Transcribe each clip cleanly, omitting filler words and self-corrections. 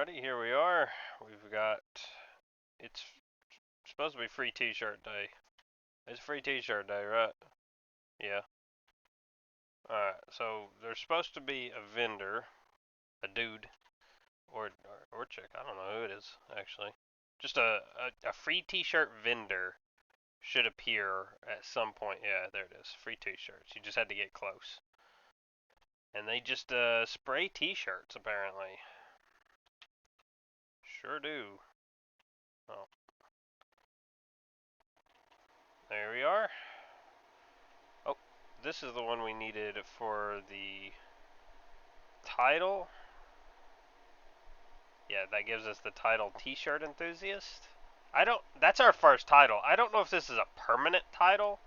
everybody, here we are. We've got, it's supposed to be free t-shirt day. It's free t-shirt day, right? Yeah. Alright, so there's supposed to be a vendor, a dude, or chick, I don't know who it is, actually. Just a free t-shirt vendor should appear at some point. Yeah, there it is, free t-shirts. You just had to get close. And they just spray t-shirts, apparently. Sure do. Oh. There we are. Oh, this is the one we needed for the title. Yeah, that gives us the title T-shirt enthusiast. That's our first title. I don't know if this is a permanent title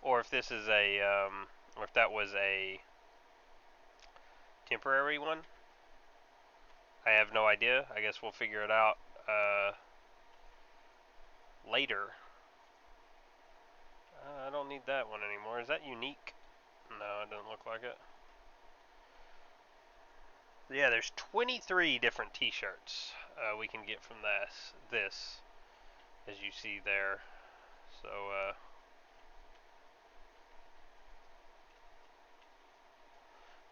or if this is or if that was a temporary one. I have no idea. I guess we'll figure it out later. I don't need that one anymore. Is that unique? No, it doesn't look like it. Yeah, there's 23 different t-shirts we can get from this, as you see there. So,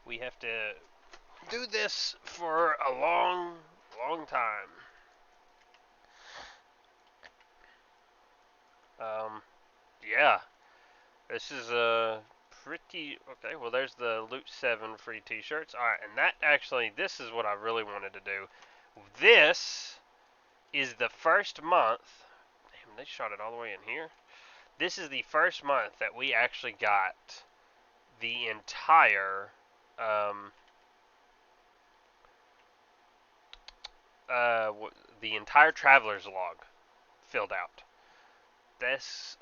we have to do this for a long, long time. Yeah, this is pretty, okay, well there's the Loot 7 free t-shirts. Alright, and this is what I really wanted to do. This is the first month, damn, they shot it all the way in here. This is the first month that we actually got the entire, the entire traveler's log filled out. This,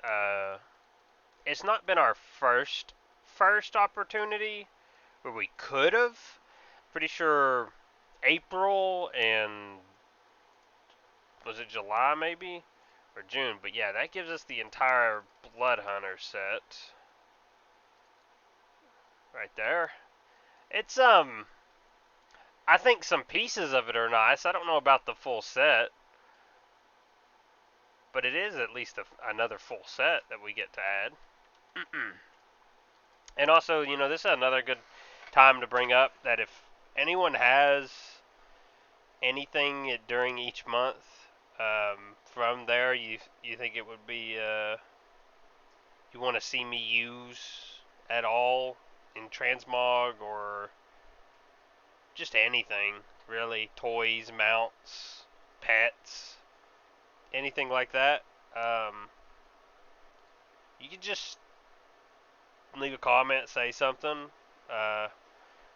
it's not been our first opportunity where we could have. Pretty sure April and was it July maybe or June? But yeah, that gives us the entire Blood Hunter set right there. It's I think some pieces of it are nice. I don't know about the full set, but it is at least another full set that we get to add. And also, you know, this is another good time to bring up that if anyone has anything during each month from there you think it would be you want to see me use at all in transmog or just anything really, toys, mounts, pets, anything like that, you can just leave a comment, say something. I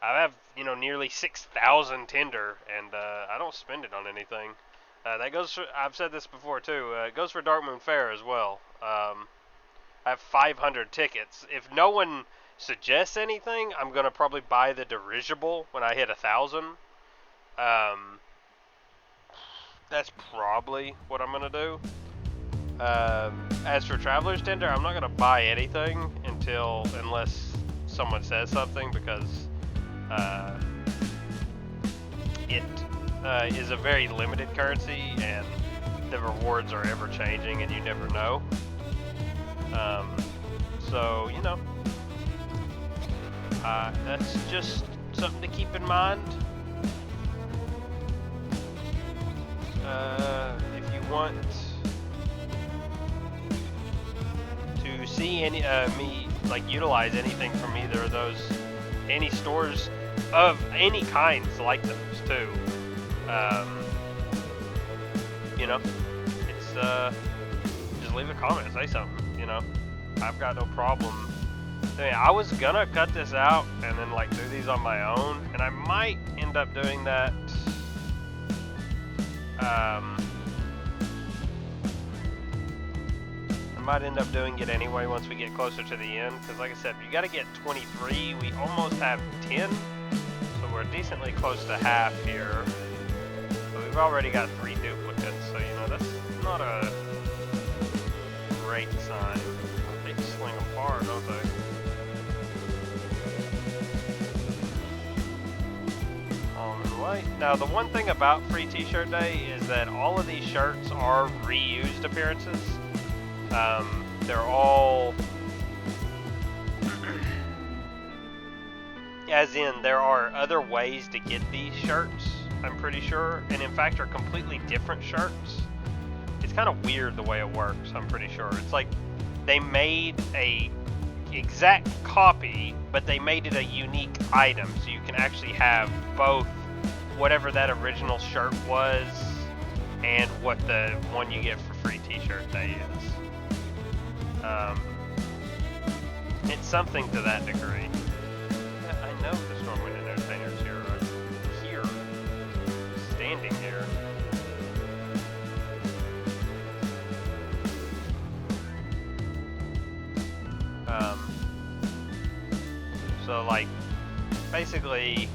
have, you know, nearly 6,000 Tinder, and I don't spend it on anything. That goes for, I've said this before too, it goes for Darkmoon Fair as well. I have 500 tickets. If no one suggests anything, I'm going to probably buy the dirigible when I hit 1,000. That's probably what I'm going to do. As for Traveler's Tinder, I'm not going to buy anything unless someone says something, because it is a very limited currency and the rewards are ever changing and you never know. So, you know, that's just something to keep in mind. If you want to see me like utilize anything from either of those, any stores of any kinds like those too, you know, it's just leave a comment, say something, you know. I've got no problem. I was gonna cut this out and then like do these on my own, and I might end up doing that. I might end up doing it anyway once we get closer to the end, because like I said, you gotta get 23, we almost have 10, so we're decently close to half here, but we've already got 3 duplicates, so you know, that's not a great sign. They just sling them far, don't they? On the way. might. Now, the one thing about Free T-Shirt Day is that all of these shirts are reused appearances. They're all... as in, there are other ways to get these shirts, I'm pretty sure. And in fact, are completely different shirts. It's kind of weird the way it works, I'm pretty sure. It's like they made a exact copy, but they made it a unique item, so you can actually have both whatever that original shirt was and what the one you get for Free T-Shirt Day is. It's something to that degree. I know the Stormwind Entertainers here are here, standing here. So like, basically,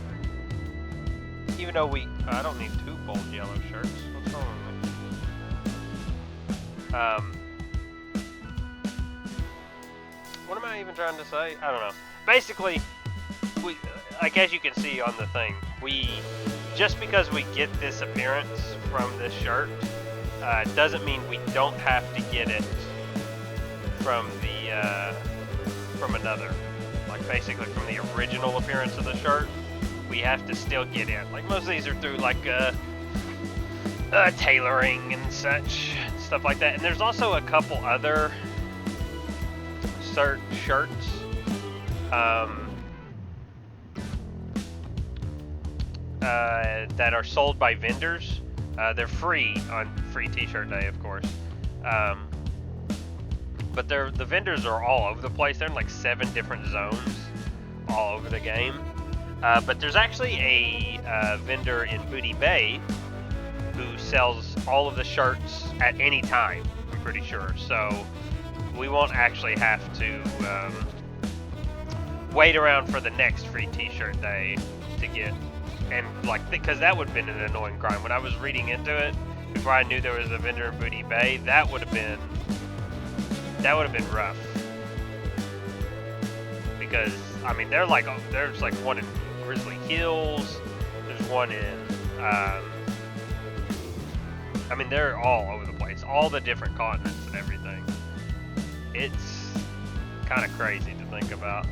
even though I don't need 2 bold yellow shirts. What's wrong with me? What am I even trying to say? I don't know. Basically, like as you can see on the thing, just because we get this appearance from this shirt, doesn't mean we don't have to get it from from another. Like basically from the original appearance of the shirt, we have to still get it. Like most of these are through like tailoring and such, stuff like that. And there's also a couple other shirts that are sold by vendors. They're free on Free T-Shirt Day, of course. But the vendors are all over the place. They're in like 7 different zones all over the game. But there's actually a vendor in Booty Bay who sells all of the shirts at any time, I'm pretty sure. So we won't actually have to wait around for the next Free T-Shirt Day to get, and like, because that would have been an annoying grind. When I was reading into it, before I knew there was a vendor in Booty Bay, that would have been rough. Because, I mean, there's like one in Grizzly Hills, there's one in, I mean, they're all over the place, all the different continents and everything. It's kind of crazy to think about.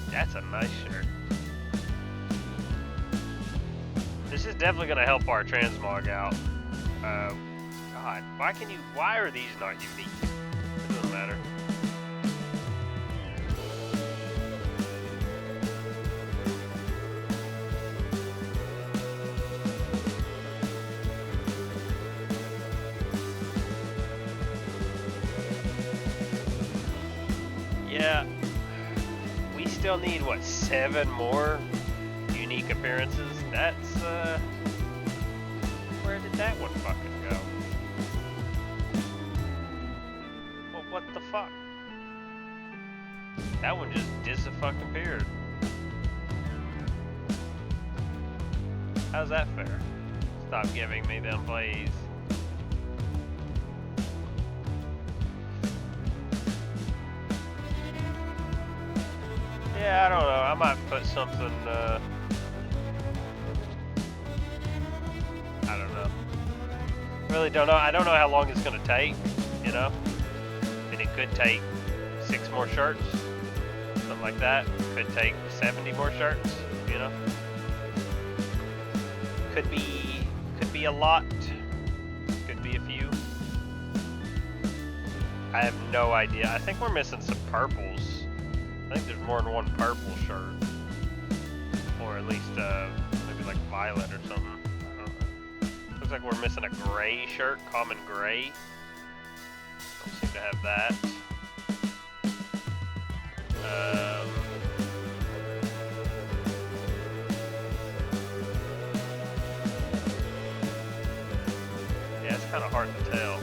That's a nice shirt. This is definitely going to help our transmog out. God, why are these not unique? It doesn't matter. Yeah, we still need, what, 7 more unique appearances? That's, where did that one fucking go? Well, what the fuck? That one just dis-a-fucking-appeared. How's that fair? Stop giving me them, please. Yeah, I don't know. I might put something, I don't know. Really don't know. I don't know how long it's going to take, you know? And it could take 6 more shirts, something like that. Could take 70 more shirts, you know? Could be a lot. Could be a few. I have no idea. I think we're missing some purples. I think there's more than one purple shirt. Or at least, maybe like violet or something. I don't know. Looks like we're missing a gray shirt, common gray. Don't seem to have that. Yeah, it's kind of hard to tell.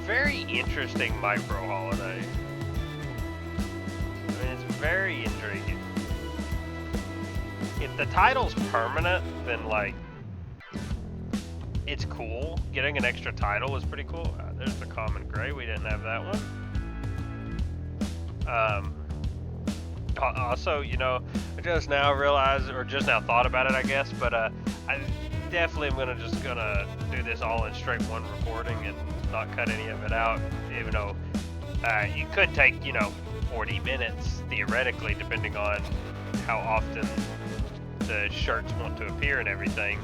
Very interesting micro holiday. I mean, it's very intriguing. If the title's permanent, then like, it's cool. Getting an extra title is pretty cool. There's the common gray. We didn't have that one. Also, you know, I just now realized, or just now thought about it, I guess, but I definitely am gonna do this all in straight one recording and not cut any of it out, even though you could take, you know, 40 minutes theoretically, depending on how often the shirts want to appear and everything.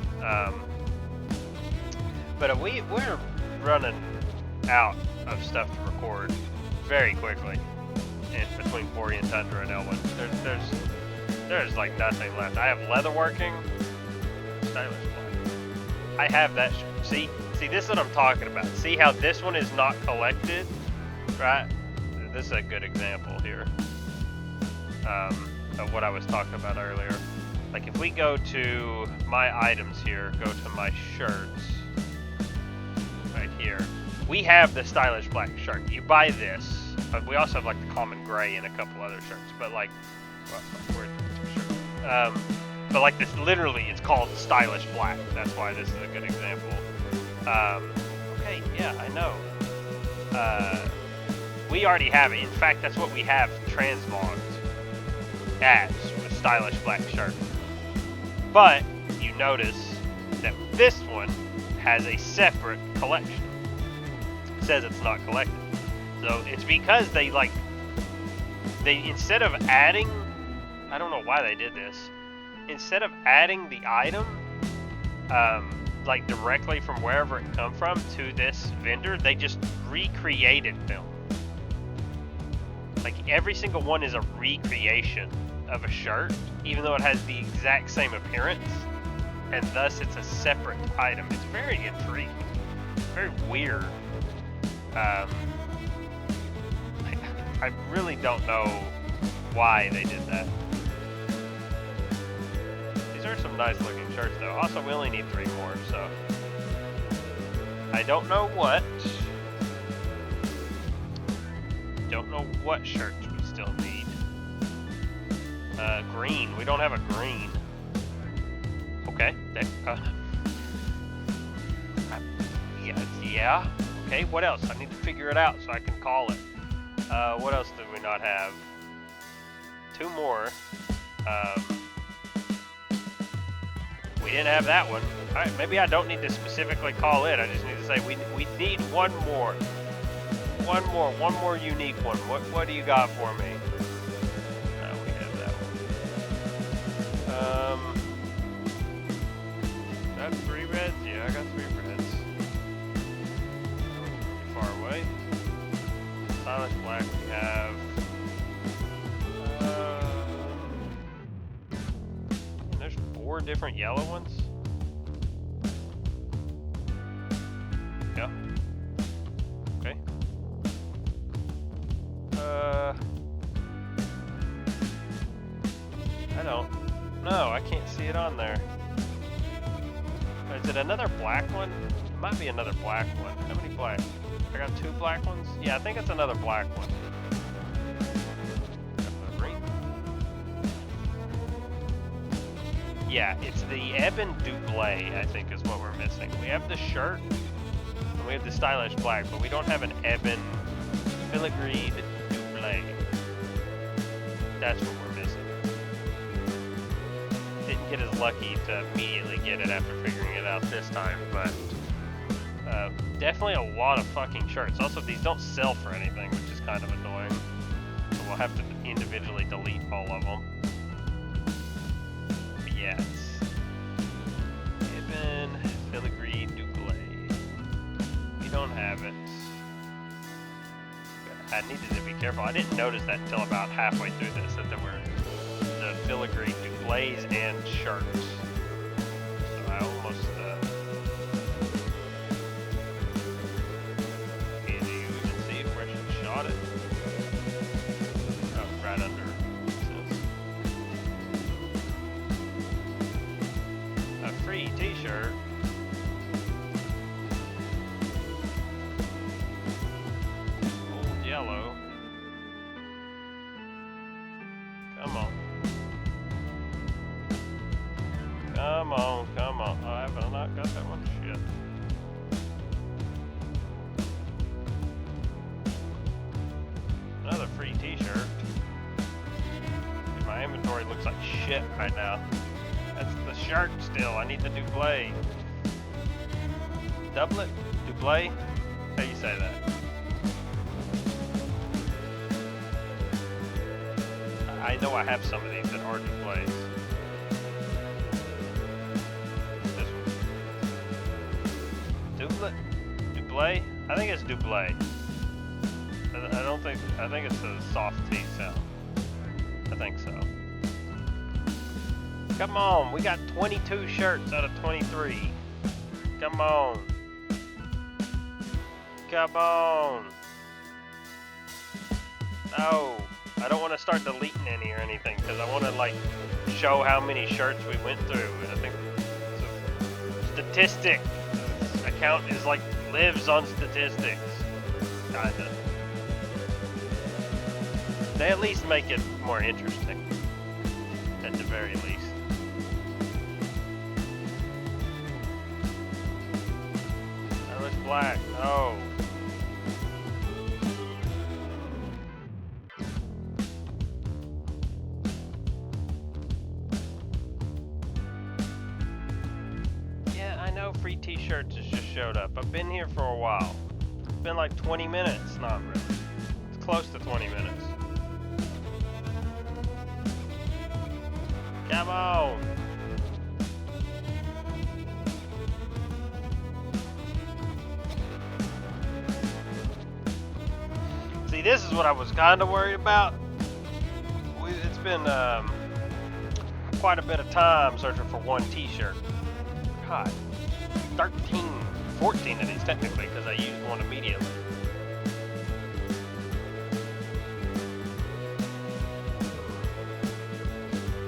But we're running out of stuff to record very quickly. In between Quarry and Tundra and Elwyn, there's like nothing left. I have leatherworking, stylish black. I have that. See, this is what I'm talking about. See how this one is not collected, right? This is a good example here of what I was talking about earlier. Like if we go to my items here, go to my shirts, right here, we have the stylish black shirt. You buy this. But we also have like the common gray and a couple other shirts. But like, well, but like this, literally, it's called stylish black. That's why this is a good example. Okay, yeah, I know. We already have it. In fact, that's what we have transmogged as with stylish black shirt. But you notice that this one has a separate collection. It says it's not collected. So it's because they instead of adding, I don't know why they did this, instead of adding the item, like directly from wherever it come from to this vendor, they just recreated them. Like every single one is a recreation of a shirt, even though it has the exact same appearance, and thus it's a separate item. It's very intriguing, very weird. I really don't know why they did that. These are some nice looking shirts though. Also, we only need 3 more, so. I don't know what. Don't know what shirts we still need. Green. We don't have a green. Okay. Yeah. Okay, what else? I need to figure it out so I can call it. What else do we not have? 2 more. We didn't have that one. Alright, maybe I don't need to specifically call it. I just need to say we need 1 more. One more unique one. What do you got for me? We have that one. Got 3 reds? Yeah, I got 3 reds. Pretty far away. Stylish black we have. And there's 4 different yellow ones. Yeah. Okay. I don't. No, I can't see it on there. Is it another black one? It might be another black one. How many black? I got 2 black ones? Yeah, I think it's another black one. Green. Yeah, it's the Ebon Doublé, I think is what we're missing. We have the shirt, and we have the stylish black, but we don't have an Ebon filigreed Doublé. That's what we're missing. Didn't get as lucky to immediately get it after figuring it out this time, but definitely a lot of fucking shirts. Also, these don't sell for anything, which is kind of annoying. So we'll have to individually delete all of them. But yeah, it's Ibn Filigree Doublé. We don't have it. I needed to be careful. I didn't notice that until about halfway through this, that there were the filigree doublés and shirts. So I almost can you even see where she shot it? Oh, right under. A free t-shirt. Old yellow. Come on. Come on, come on. Oh, have I not got that one? Shit. Another free t-shirt. My inventory looks like shit right now. That's the shirt still. I need the double. Doublet? Double? How do you say that? I know I have some of these that are doubles. This one. Doublet? Double? I think it's double. I think it's a soft T sound. I think so. Come on, we got 22 shirts out of 23. Come on. Come on. No, I don't want to start deleting any or anything because I want to like show how many shirts we went through. And I think it's a statistic. This account is like lives on statistics. Kinda. They at least make it more interesting. At the very least. That looks black. No. Yeah, I know free t-shirts has just showed up. I've been here for a while. It's been like 20 minutes. Not really. It's close to 20 minutes. Come on! See, this is what I was kind of worried about. It's been quite a bit of time searching for one t-shirt. God, 13, 14 of these technically because I used one immediately.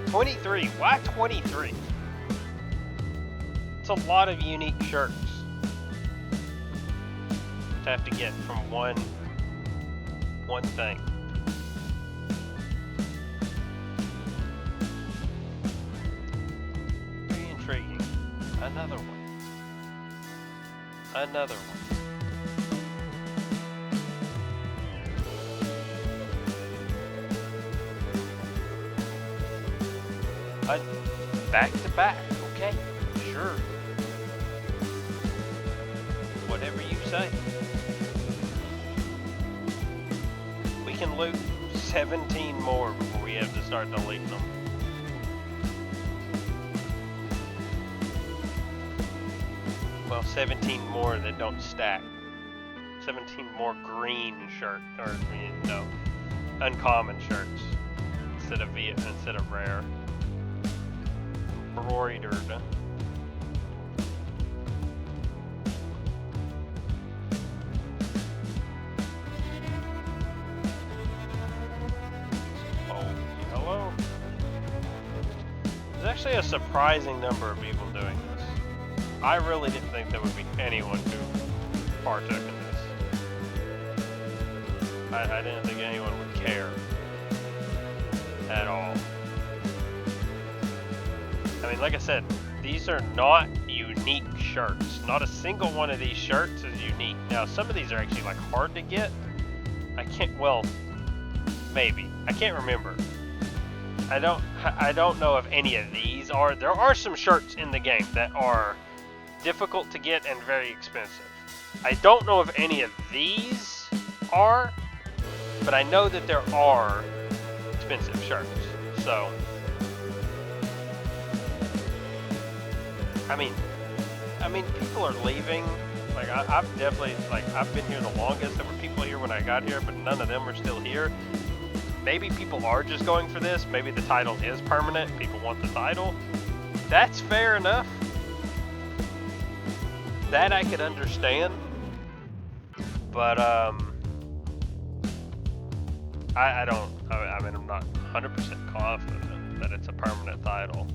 $23. Why 23? It's a lot of unique shirts to have to get from one thing. Very intriguing. Another one. Another one. Back to back, okay? Sure. Whatever you say. We can loot 17 more before we have to start deleting them. Well, 17 more that don't stack. 17 more green shirt, or you know, uncommon shirts instead of rare. Embroidered. Oh, hello. There's actually a surprising number of people doing this. I really didn't think there would be anyone who partook in this. I didn't think anyone would care at all. I mean, like I said, these are not unique shirts. Not a single one of these shirts is unique. Now, some of these are actually like hard to get. Well, maybe. I can't remember. I don't know if any of these are. There are some shirts in the game that are difficult to get and very expensive. I don't know if any of these are, but I know that there are expensive shirts. So I mean, people are leaving. Like, I've definitely, like, I've been here the longest. There were people here when I got here, but none of them are still here. Maybe people are just going for this. Maybe the title is permanent. People want the title. That's fair enough. That I could understand. But, I mean, I'm not 100% confident that it's a permanent title.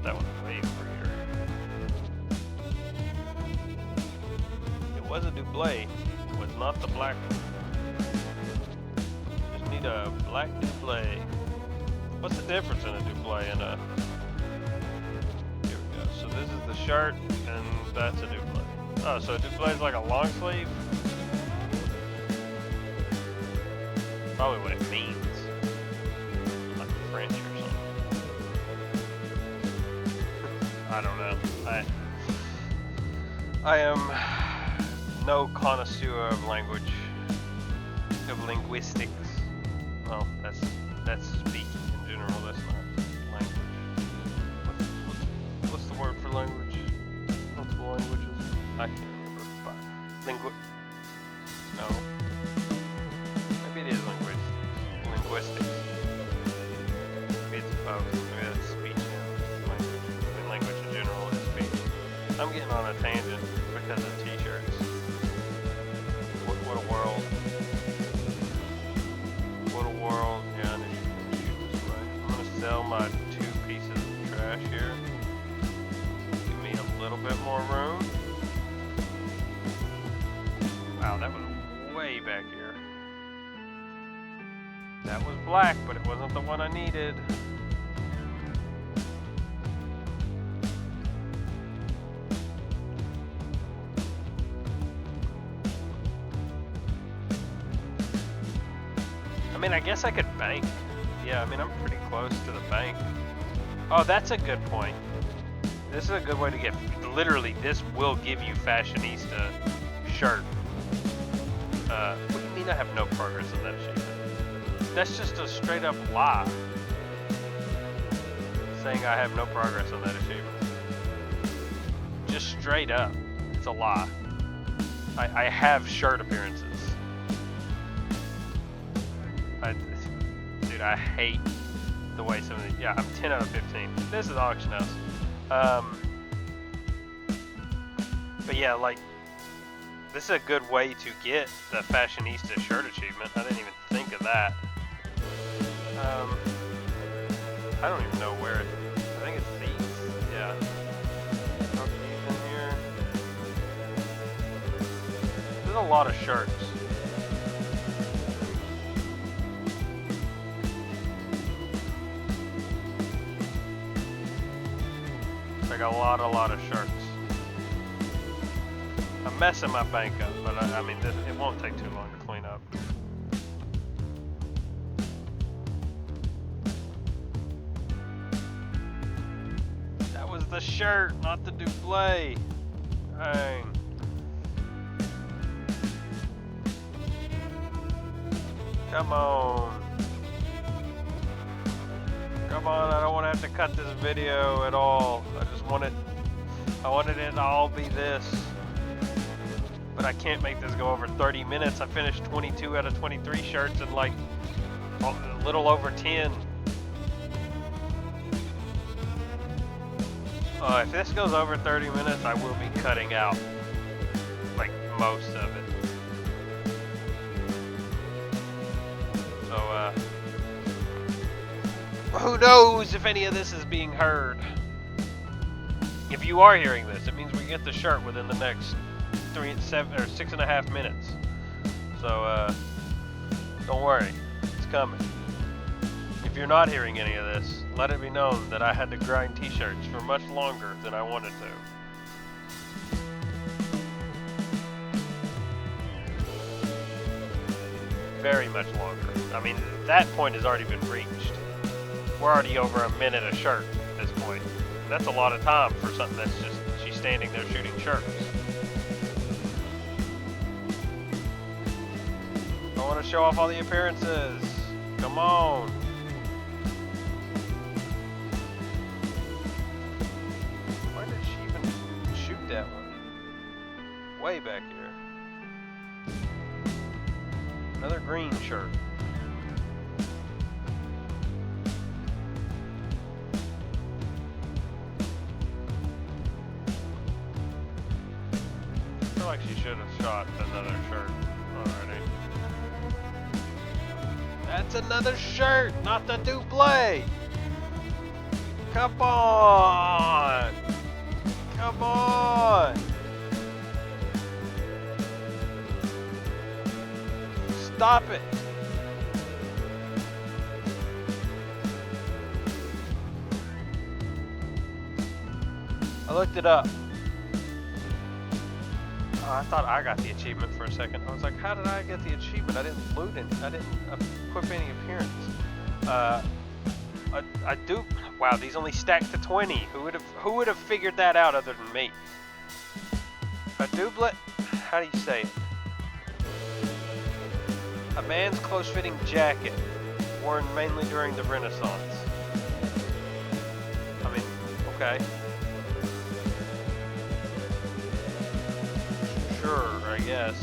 That one way over here. It was a double. It was not the black one. Just need a black double. What's the difference in a double and a... Here we go. So this is the shirt, and that's a double. Oh, so a double is like a long sleeve? Probably what it means. Like French or something. I don't know. I am no connoisseur of language, of linguistics. Well, that's speaking in general. That's not language. What's the word for language? Multiple languages? I can't remember. No. Maybe it is linguistics. Maybe it's both. Maybe that's speech and language. I mean, language in general is speech. I'm getting on a tangent because of t-shirts. What a world. What a world. Yeah, I need to shoot this way. I'm going to sell my 2 pieces of trash here. Give me a little bit more room. Wow, that was way back here. That was black, but it wasn't the one I needed. I mean, I guess I could bank. Yeah, I mean, I'm pretty close to the bank. Oh, that's a good point. This is a good way to get... Literally, this will give you fashionista shirt. What do you mean I have no progress on that achievement? That's just a straight up lie. Saying I have no progress on that achievement. Just straight up. It's a lie. I have shirt appearances. Dude, I hate the way some of these... Yeah, I'm 10 out of 15. This is auction house. But yeah, like... This is a good way to get the fashionista shirt achievement. I didn't even think of that. I don't even know where it... I think it's these. Yeah. Throw these in here. There's a lot of shirts. Like a lot of shirts. I'm messing my bank up, but I mean, it won't take too long to clean up. That was the shirt, not the double. Dang. Come on. Come on, I don't want to have to cut this video at all. I wanted it to all be this. But I can't make this go over 30 minutes. I finished 22 out of 23 shirts in like a little over 10. If this goes over 30 minutes, I will be cutting out like most of it. So, who knows if any of this is being heard? If you are hearing this, it means we get the shirt within the next 6.5 minutes. So, don't worry, it's coming. If you're not hearing any of this, let it be known that I had to grind t-shirts for much longer than I wanted to. Very much longer. I mean, that point has already been reached. We're already over a minute a shirt at this point. That's a lot of time for something that's just, she's standing there shooting shirts. I want to show off all the appearances. Come on. Why did she even shoot that one? Way back here. Another green shirt. I feel like she should have shot another shirt already. That's another shirt, not the double. Come on. Come on. Stop it. I looked it up. Oh, I thought I got the achievement for a second. I was like, how did I get the achievement? I didn't loot any. I didn't equip any appearance. I do. Wow, these only stack to 20. Who would have figured that out other than me? A doublet? How do you say it? A man's close-fitting jacket, worn mainly during the Renaissance. I mean, okay. Sure, I guess.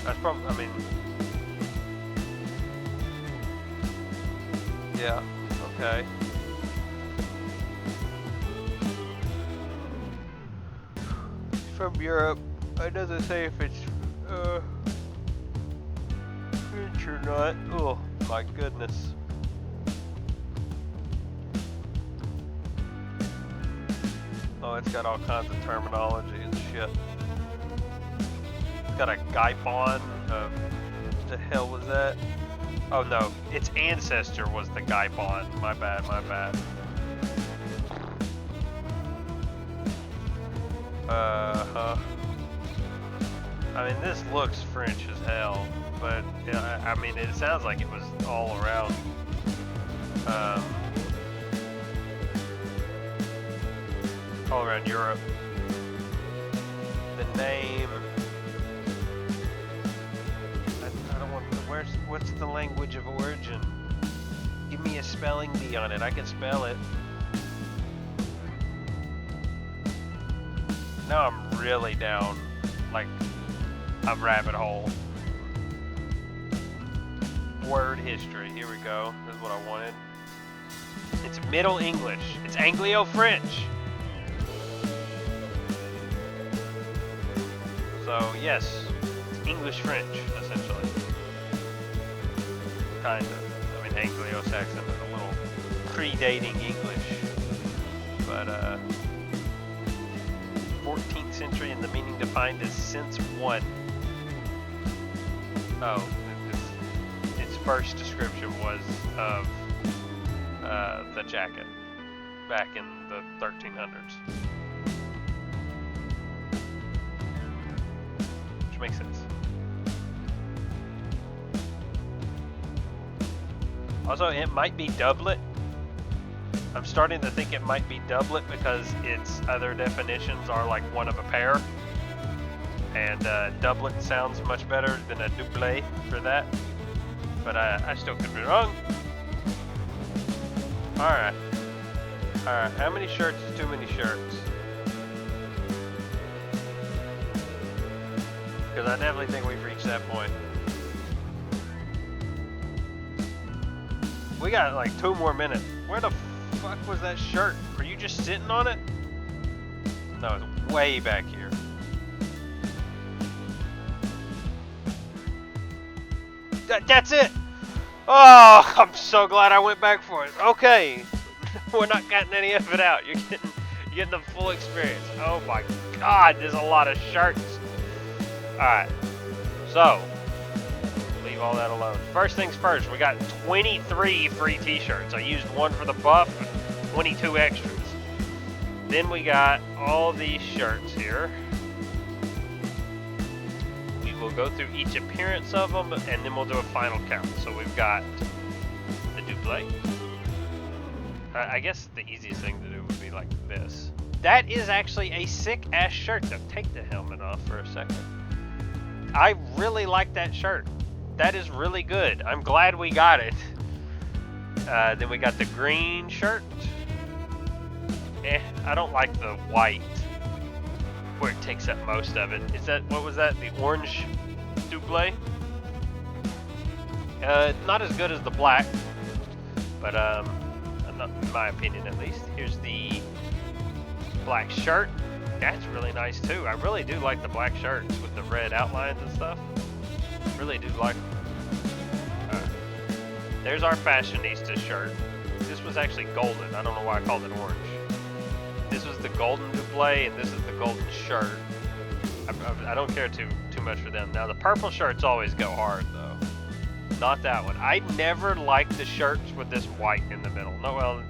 That's probably, I mean... Yeah, okay. From Europe. It doesn't say if it's French or not. Oh my goodness. Oh, it's got all kinds of terminology and shit. It's got a Gaipon. What the hell was that? Oh no, its ancestor was the Gaipon. My bad, my bad. I mean, this looks French as hell, but I mean, it sounds like it was all around. All around Europe. The name. I don't want. What's the language of origin? Give me a spelling bee on it. I can spell it. Now I'm really down, like, a rabbit hole. Word history. Here we go. This is what I wanted. It's Middle English. It's Anglo-French. So, yes, it's English-French, essentially. Kind of. I mean, Anglo-Saxon is a little predating English. But, 14th century and the meaning defined as since one. Oh, its first description was of the jacket back in the 1300s. Which makes sense. Also, it might be doublet. I'm starting to think it might be doublet because its other definitions are like one of a pair. And doublet sounds much better than a doublet for that. But I still could be wrong. Alright. Alright, how many shirts is too many shirts? Because I definitely think we've reached that point. We got like 2 more minutes. Where the fuck was that shirt? Were you just sitting on it? No, it's way back here. That's it! Oh, I'm so glad I went back for it. Okay. We're not getting any of it out. You're getting the full experience. Oh my god, there's a lot of shirts. Alright. So, leave all that alone. First things first, we got 23 free t-shirts. I used one for the buff, 22 extras. Then we got all these shirts here. We will go through each appearance of them, and then we'll do a final count. So we've got the doublet. I guess the easiest thing to do would be like this. That is actually a sick-ass shirt, though. Take the helmet off for a second. I really like that shirt. That is really good. I'm glad we got it. Then we got the green shirt. I don't like the white, where it takes up most of it. Is that, what was that? The orange doublet? Not as good as the black, but not in my opinion at least. Here's the black shirt. That's really nice too. I really do like the black shirts with the red outlines and stuff. Really do like them. There's our fashionista shirt. This was actually golden. I don't know why I called it orange. This was the golden doublet, and this is the golden shirt. I don't care too much for them. Now the purple shirts always go hard though. Not that one. I never liked the shirts with this white in the middle. No, well,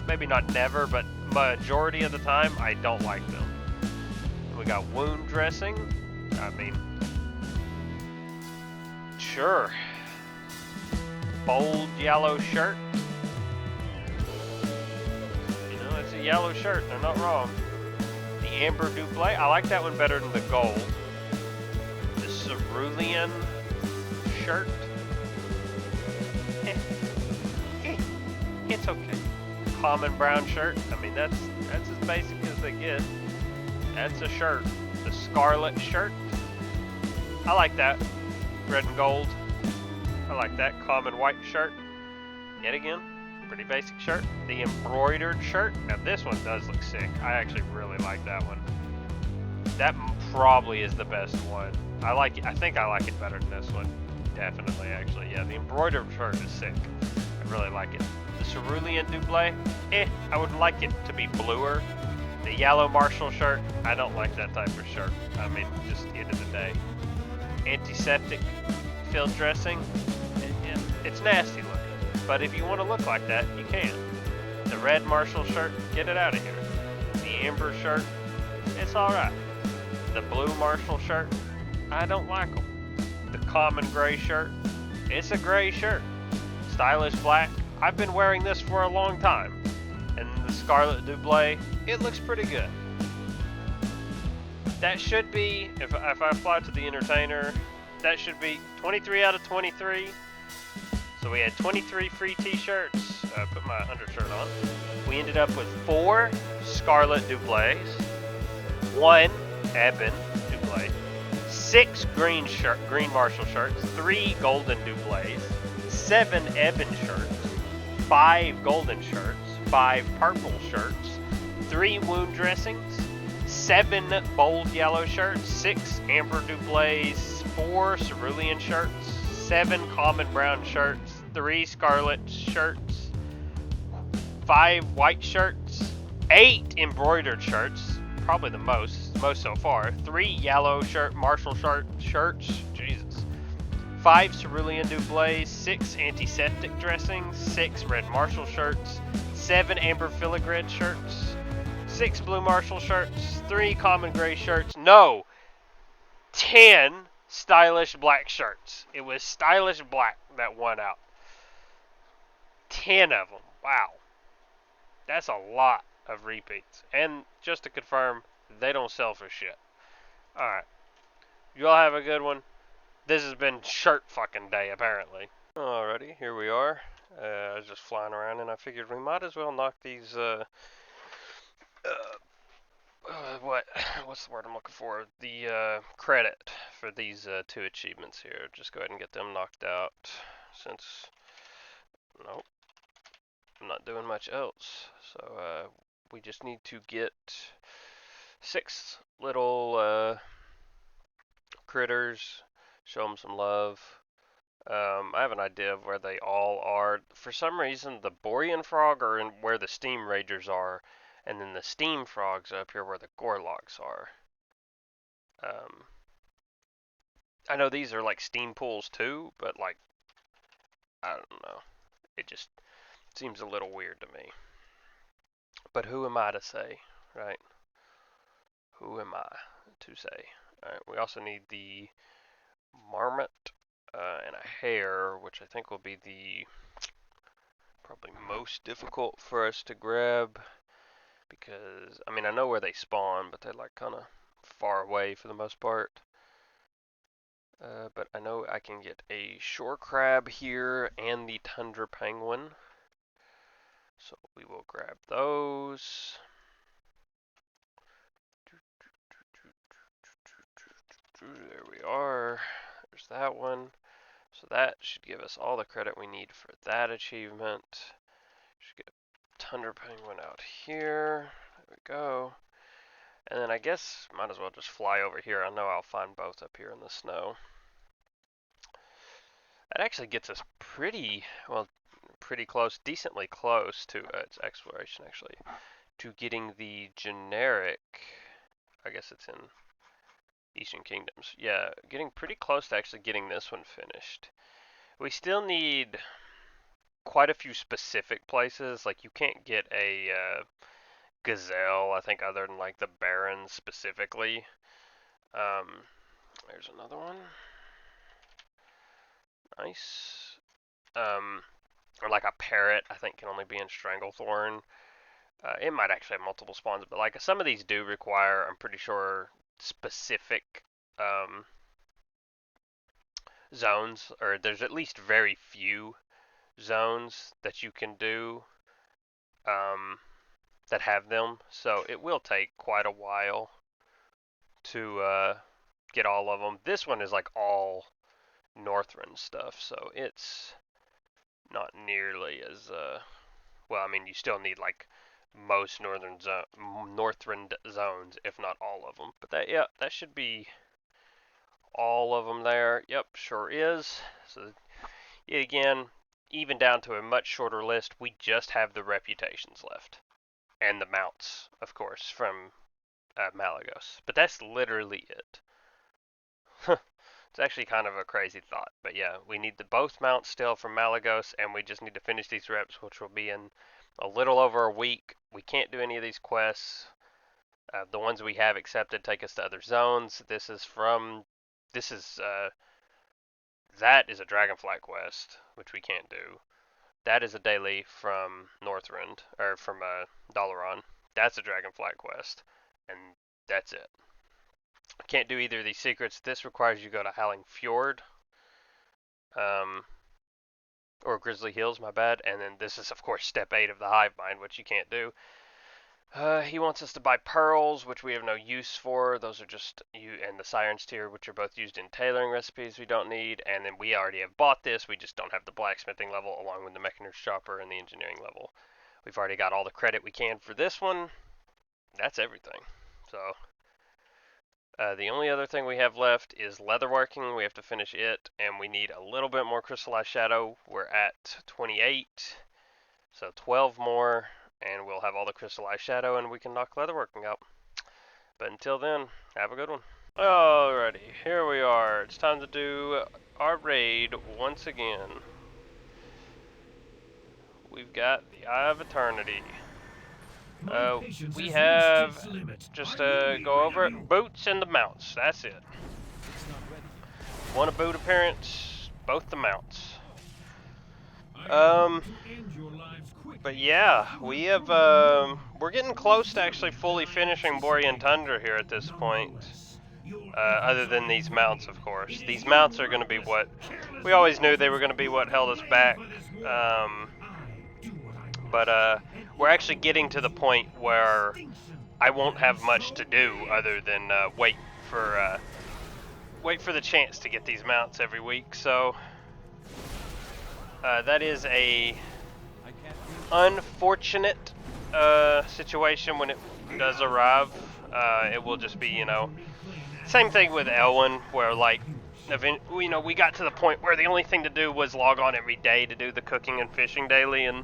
maybe not never, but majority of the time, I don't like them. We got wound dressing. I mean, sure. Bold yellow shirt. You know, it's a yellow shirt. They're not wrong. The amber double. I like that one better than the gold. The cerulean shirt. It's okay. Common brown shirt. I mean, that's as basic as they get. That's a shirt. The scarlet shirt. I like that. Red and gold. I like that. Common white shirt. Yet again, pretty basic shirt. The embroidered shirt. Now this one does look sick. I actually really like that one. That probably is the best one. I like it. I think I like it better than this one. Definitely, actually. Yeah, the embroidered shirt is sick. I really like it. The cerulean double. I would like it to be bluer. The yellow Marshall shirt. I don't like that type of shirt. I mean, just end of the day. Antiseptic field dressing. It's nasty looking, but if you want to look like that, you can. The red Marshall shirt, get it out of here. The amber shirt, it's alright. The blue Marshall shirt, I don't like them. The common gray shirt, it's a gray shirt. Stylish black, I've been wearing this for a long time. And the scarlet double, it looks pretty good. That should be, if I fly to the entertainer, that should be 23 out of 23. So we had 23 free t-shirts. Put my undershirt on. We ended up with 4 scarlet doubles, 1 ebon double, 6 green Marshall shirts, 3 golden doubles, 7 ebon shirts, 5 golden shirts, 5 purple shirts, 3 wound dressings, 7 bold yellow shirts, 6 amber doubles, 4 cerulean shirts, 7 common brown shirts, 3 scarlet shirts, 5 white shirts, 8 embroidered shirts, probably the most so far, 3 yellow Marshall shirts, Jesus, 5 cerulean doubles, 6 antiseptic dressings, 6 red Marshall shirts, 7 amber filigree shirts, 6 blue Marshall shirts, 3 common gray shirts, 10 stylish black shirts. It was stylish black that won out. 10 of them. Wow. That's a lot of repeats. And just to confirm, they don't sell for shit. Alright. You all have a good one. This has been shirt fucking day, apparently. Alrighty, here we are. I was just flying around and I figured we might as well knock these, what's the word I'm looking for? The credit for these 2 achievements here. Just go ahead and get them knocked out since, nope, I'm not doing much else. So we just need to get 6 little critters, show them some love. I have an idea of where they all are. For some reason, the Borean Frog are in where the Steam Ragers are, and then the Steam Frogs up here where the Gorloks are. I know these are like Steam pools too, but like, I don't know. It just seems a little weird to me. But who am I to say, right? Who am I to say? Alright, we also need the Marmot and a hare, which I think will be the probably most difficult for us to grab. Because, I mean, I know where they spawn, but they're like kind of far away for the most part. But I know I can get a shore crab here and the tundra penguin. So we will grab those. There we are. There's that one. So that should give us all the credit we need for that achievement. Should get tundra penguin out here. There we go. And then I guess might as well just fly over here. I know I'll find both up here in the snow. That actually gets us pretty close, decently close to its exploration actually, to getting the generic, I guess it's in Eastern Kingdoms. Yeah, getting pretty close to actually getting this one finished. We still need quite a few specific places, like you can't get a Gazelle, I think, other than like the Baron specifically. There's another one. Nice. Or like a parrot, I think, can only be in Stranglethorn. It might actually have multiple spawns, but like some of these do require, I'm pretty sure, specific zones, or there's at least very few zones that you can do that have them. So it will take quite a while to get all of them. This one is like all Northrend stuff, so it's not nearly as well. I mean, you still need like most Northrend zones, if not all of them. But that, yeah, that should be all of them there. Yep, sure is. So again, even down to a much shorter list, we just have the reputations left, and the mounts, of course, from Malagos. But that's literally it. It's actually kind of a crazy thought, but yeah, we need both mounts still from Malagos, and we just need to finish these reps, which will be in a little over a week. We can't do any of these quests. The ones we have accepted take us to other zones. That is a Dragonflight quest, which we can't do. That is a daily from Northrend, or from Dalaran. That's a Dragonflight quest, and that's it. I can't do either of these secrets. This requires you to go to Howling Fjord, or Grizzly Hills, my bad. And then this is, of course, step 8 of the Hive Mind, which you can't do. He wants us to buy pearls, which we have no use for. Those are just and the Siren's Tear, which are both used in tailoring recipes we don't need. And then we already have bought this. We just don't have the blacksmithing level, along with the Mechanist Chopper and the engineering level. We've already got all the credit we can for this one. That's everything. So the only other thing we have left is leatherworking. We have to finish it, and we need a little bit more crystallized shadow. We're at 28, so 12 more, and we'll have all the crystallized shadow, and we can knock leatherworking out. But until then, have a good one. Alrighty, here we are. It's time to do our raid once again. We've got the Eye of Eternity. We have, just to go over it, boots and the mounts. That's it. One a boot appearance, both the mounts. But yeah, we have, we're getting close to actually fully finishing Borean Tundra here at this point. Other than these mounts, of course. These mounts are going to be what, we always knew they were going to be what held us back. But we're actually getting to the point where I won't have much to do other than wait for the chance to get these mounts every week. So that is a unfortunate situation when it does arrive. It will just be, same thing with Elwyn, where like, we got to the point where the only thing to do was log on every day to do the cooking and fishing daily, and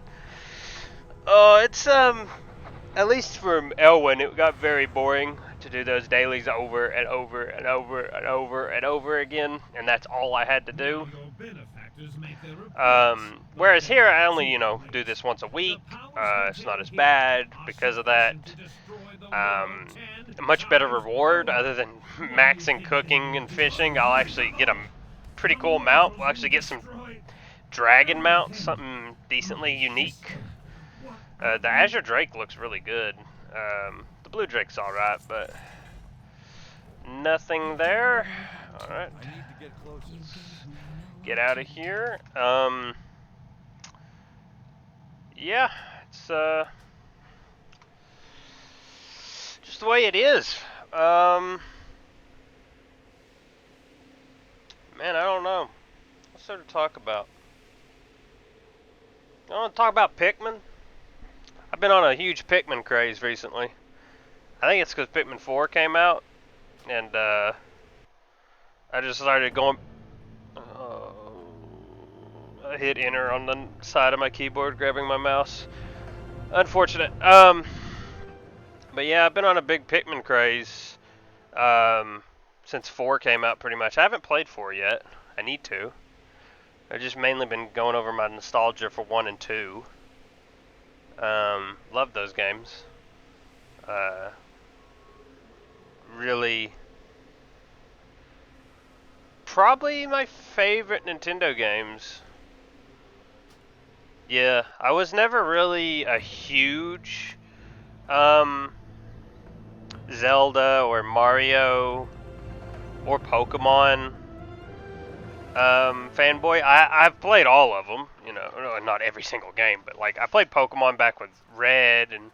it's at least for Elwyn, it got very boring to do those dailies over and over and over and over and over again, and that's all I had to do. Whereas here, I only, do this once a week. It's not as bad because of that. A much better reward, other than maxing cooking and fishing. I'll actually get a pretty cool mount. We'll actually get some dragon mounts, something decently unique. The Azure Drake looks really good. The Blue Drake's alright, but nothing there. Alright. Get out of here. Yeah, it's just the way it is. Man, I don't know. What's there to talk about? I want to talk about Pikmin. I've been on a huge Pikmin craze recently. I think it's because Pikmin 4 came out, and I just started going. I hit enter on the side of my keyboard, grabbing my mouse. Unfortunate. But yeah, I've been on a big Pikmin craze since 4 came out, pretty much. I haven't played 4 yet. I need to. I've just mainly been going over my nostalgia for 1 and 2. Love those games. Really, probably my favorite Nintendo games. Yeah, I was never really a huge Zelda or Mario or Pokemon fanboy. I've played all of them, you know, not every single game, but like I played Pokemon back with Red and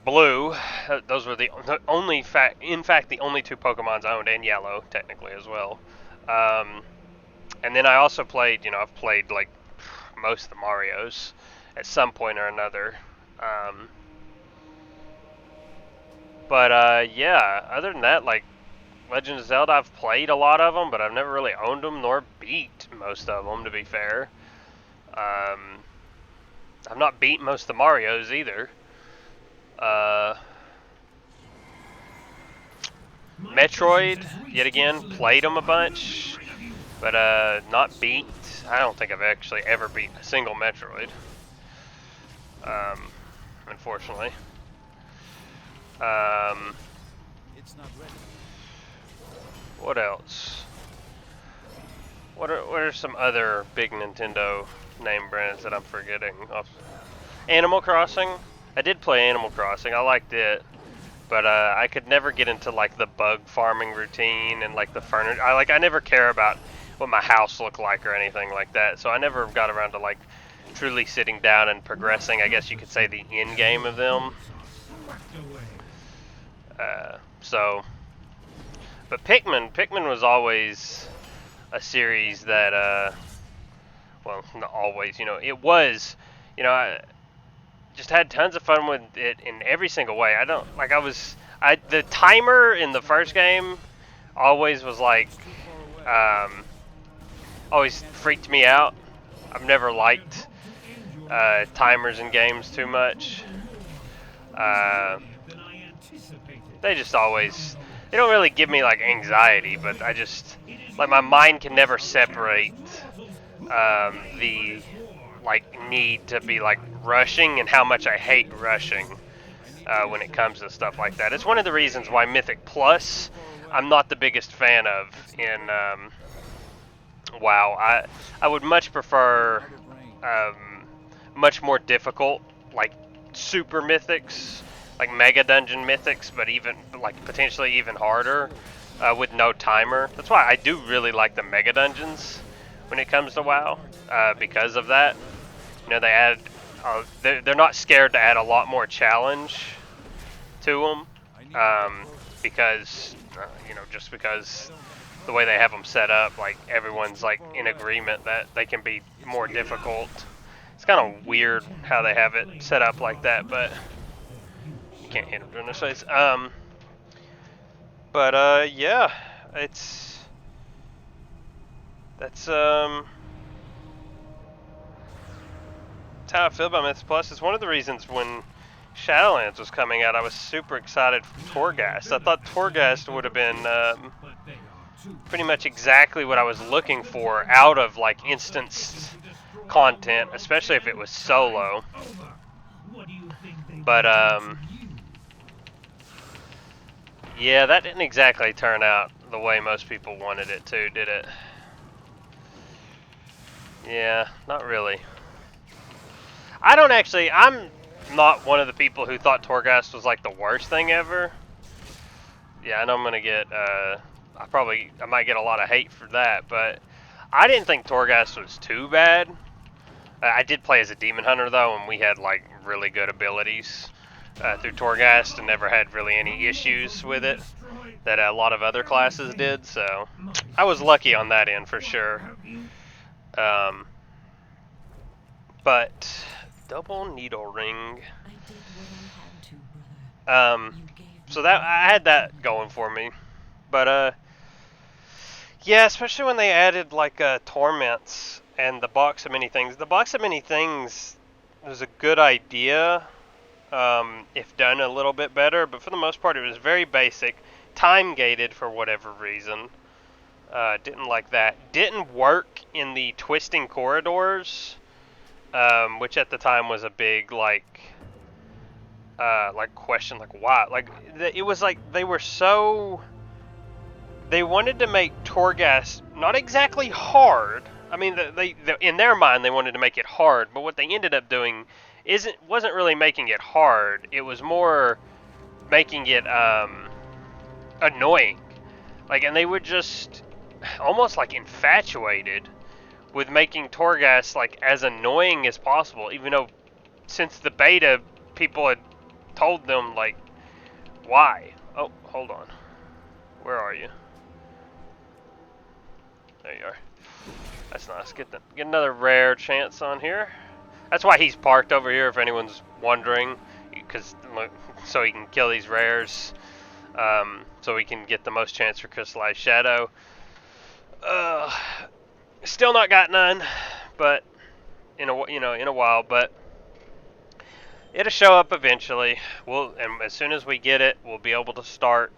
Blue. Those were the only in fact, the only two Pokemons I owned, and Yellow technically as well. Um, and then I also played, you know, I've played like most of the Mario's at some point or another. Um, but yeah, other than that, like Legend of Zelda, I've played a lot of them, but I've never really owned them nor beat most of them. To be fair, I've not beat most of the Mario's either. Metroid, yet again, played them a bunch, but not beat. I don't think I've actually ever beat a single Metroid. Unfortunately. What else? What are some other big Nintendo name brands that I'm forgetting? Animal Crossing. I did play Animal Crossing. I liked it, but I could never get into like the bug farming routine and like the furniture. I never care about what my house looked like or anything like that. So I never got around to like truly sitting down and progressing, I guess you could say, the end game of them. But Pikmin was always a series that, well, not always, you know, it was, you know, I just had tons of fun with it in every single way. The timer in the first game always was like, always freaked me out. I've never liked timers in games too much. They just always, they don't really give me like anxiety, but I just, like, my mind can never separate the like need to be like rushing and how much I hate rushing when it comes to stuff like that. It's one of the reasons why Mythic Plus I'm not the biggest fan of in WoW. I would much prefer much more difficult, like super mythics, like mega dungeon mythics, but even like potentially even harder with no timer. That's why I do really like the mega dungeons when it comes to WoW, because of that. You know, they add, they're not scared to add a lot more challenge to them, because you know, just because the way they have them set up, like everyone's like in agreement that they can be more difficult. It's kind of weird how they have it set up like that, but you can't hit them during this phase. Yeah, that's how I feel about Myths Plus. It's one of the reasons when Shadowlands was coming out, I was super excited for Torghast. I thought Torghast would have been pretty much exactly what I was looking for out of like instanced content, especially if it was solo. But yeah, that didn't exactly turn out the way most people wanted it to, did it? Yeah, not really. I'm not one of the people who thought Torghast was like the worst thing ever. Yeah, I know I'm gonna get, I might get a lot of hate for that, but I didn't think Torghast was too bad. I did play as a demon hunter though, and we had like really good abilities through Torghast, and never had really any issues with it that a lot of other classes did. So I was lucky on that end for sure. But double needle ring. So that I had that going for me, but yeah, especially when they added like torments and the box of many things. The box of many things was a good idea, if done a little bit better, but for the most part it was very basic, time gated for whatever reason. Didn't like that. Didn't work in the twisting corridors, which at the time was a big like like question like why, like it was like they were so, they wanted to make Torghast not exactly hard. I mean, they in their mind they wanted to make it hard, but what they ended up doing wasn't really making it hard. It was more making it annoying. Like, and they were just almost like infatuated with making Torghast like as annoying as possible, even though since the beta people had told them like why. Oh, hold on. Where are you? There you are. That's nice. Get another rare chance on here. That's why he's parked over here, if anyone's wondering, because so he can kill these rares, so we can get the most chance for crystallized shadow. Still not got none, but in a while, but it'll show up eventually. And as soon as we get it, we'll be able to start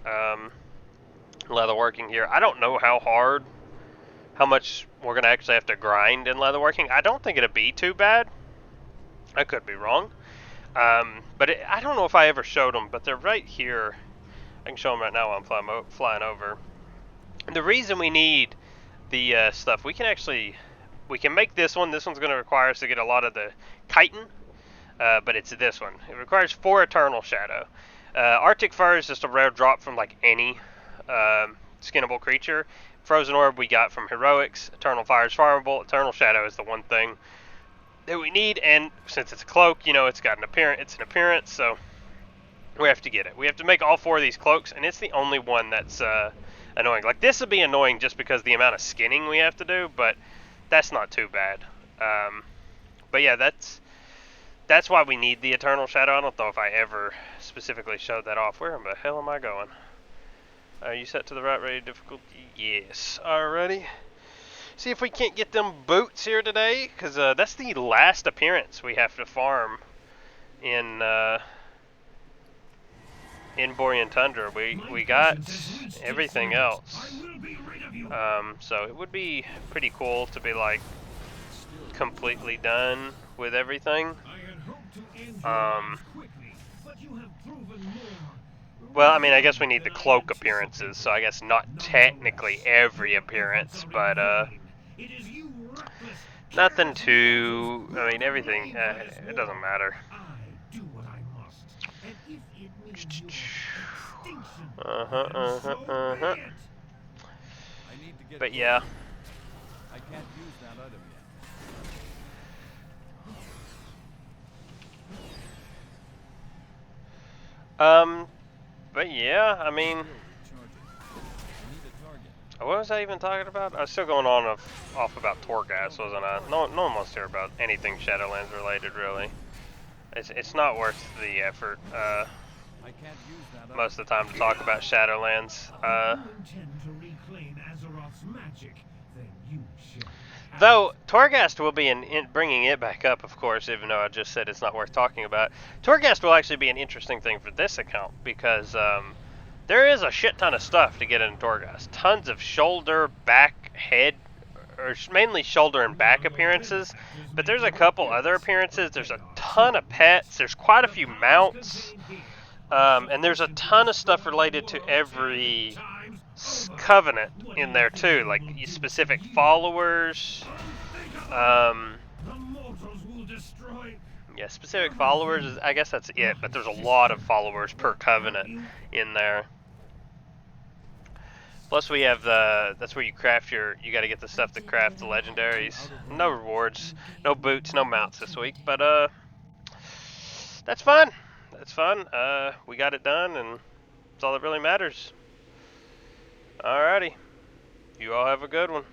leatherworking here. I don't know how much we're gonna actually have to grind in leatherworking. I don't think it'll be too bad. I could be wrong. But I don't know if I ever showed them, but they're right here. I can show them right now while I'm flying over. The reason we need the stuff, we can make this one. This one's going to require us to get a lot of the chitin, but it's this one. It requires 4 Eternal Shadow. Arctic Fur is just a rare drop from like any skinnable creature. Frozen Orb we got from Heroics. Eternal Fire is farmable. Eternal Shadow is the one thing that we need, and since it's a cloak, it's got an appearance, so we have to get it. We have to make all 4 of these cloaks, and it's the only one that's annoying. Like, this would be annoying just because the amount of skinning we have to do, but that's not too bad. But yeah, that's why we need the Eternal Shadow. I don't know if I ever specifically showed that off. Where the hell am I going? Are you set to the right rated difficulty? Yes. Alrighty. See if we can't get them boots here today, because that's the last appearance we have to farm in Borean Tundra. We got everything else, so it would be pretty cool to be like completely done with everything. Well, I mean, I guess we need the cloak appearances, so I guess not technically every appearance, but nothing too, I mean, everything, it doesn't matter. But yeah. I can't use that item yet. But yeah, I mean, what was I even talking about? I was still going on off about Torghast, wasn't I? No one wants to hear about anything Shadowlands related, really. It's not worth the effort. Most of the time to talk about Shadowlands. Though Torghast will be in bringing it back up, of course, even though I just said it's not worth talking about. Torghast will actually be an interesting thing for this account because there is a shit ton of stuff to get in Torghast. Tons of shoulder, back, head, or mainly shoulder and back appearances. But there's a couple other appearances. There's a ton of pets. There's quite a few mounts. And there's a ton of stuff related to every covenant in there too, like specific followers. Yeah, specific followers, I guess that's it, but there's a lot of followers per covenant in there. Plus we have that's where you craft you gotta get the stuff to craft the legendaries. No rewards, no boots, no mounts this week, but that's fun. That's fun. We got it done, and that's all that really matters. Alrighty. You all have a good one.